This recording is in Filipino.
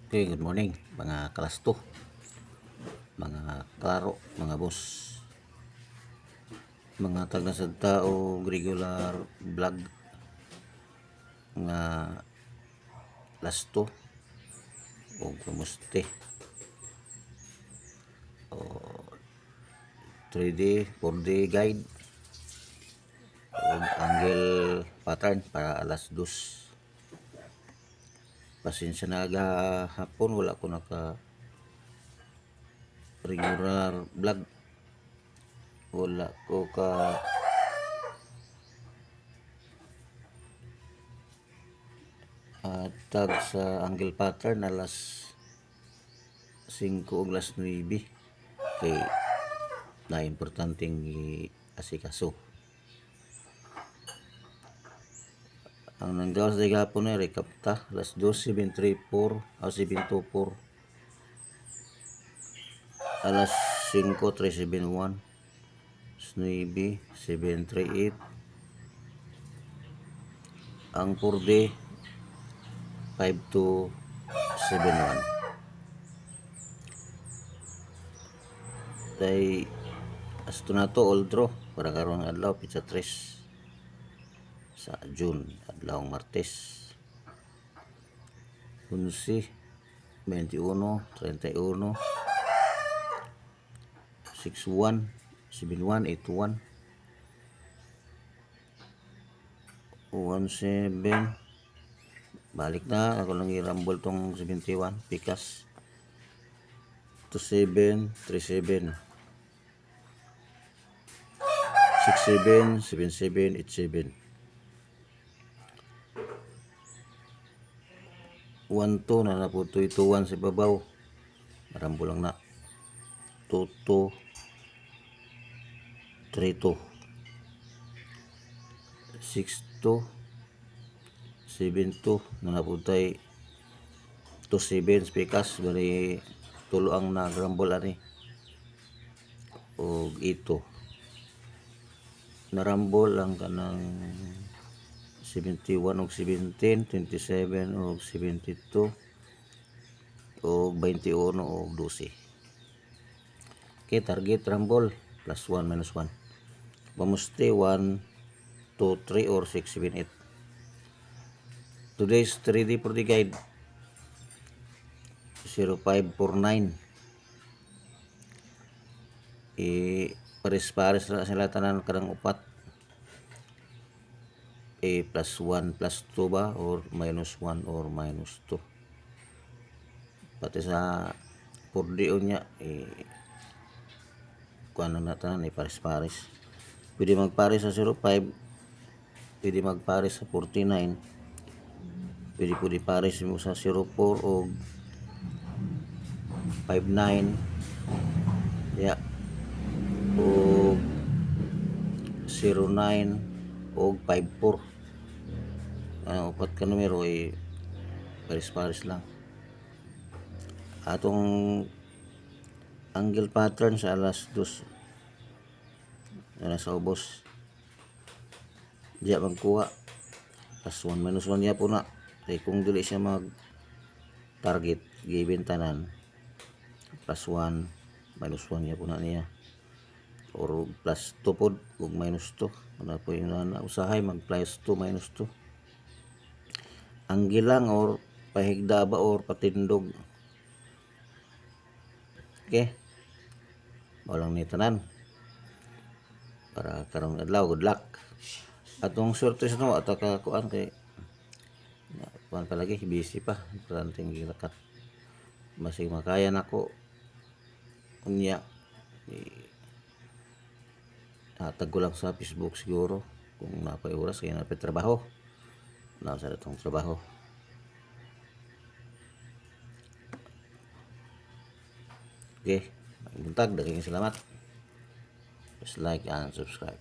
Okay, good morning mga kalasto, mga klaro, mga boss, mga tagnasad tao, regular vlog nga lasto o kumuste o 3D, 4D guide o angle pattern para alas 2. Pasensya na hapon wala ko naka regular vlog, wala ko ka tag sa angle pattern alas 5 o alas 9 kay na importanteng asikaso. Ang nanggawas sa gapon na rekapta alas 2:734 o 724 alas 5:371 9:738 ang 4D 5271 day astonato oldro para karon adlaw pizza 3 sa June adlawng Martes 11 21 31 61 71 81 17 balik na ako lang irambol tong 71 pikas 27 37 67 77 87 1-2 na naputoy 2-1 sa babaw marambo lang na 2-2 3-2 6-2 7-2 na naputoy 2-7 pikas bali tulo ang nagrambol ani o ito narambol ang kanang 71 og 17, 27 og 72 og 21 og 12. Okay, target rumble plus 1 minus 1. Mamusti 1, 2, 3 or 6, 7, 8. Today's 3D for the guide 0549. Pares-pares na sila tanan kadang upat. Plus 1 plus 2 ba or minus 1 or minus 2 pati sa 4D nya kuan na tanan pares-pares pwede magpares sa 05 pwede magpares sa 49 pwede pares mo sa 04 o 59 o 09 o 54 upat ka numero pares-pares lang atong angle pattern sa alas 2 na sa ubos diya magkuha plus 1 minus 1 niya po na kung dili siya mag target given tanan plus 1 minus 1 niya po na niya or plus 2 po ug minus 2 na po yung usahay mag plus 2 minus 2 angle lang or pahigda ba or patindog. Okay, walang ni tanan para karong adlaw good luck atong sorte sa no ato ka kuan kay kuan palagi busy pa importanteng gilakat masig makaya nako unya hatag ko lang sa Facebook siguro kung napay oras kaya napay trabaho na sa datong trabaho. Okay, buntag daghang salamat. Just like and subscribe.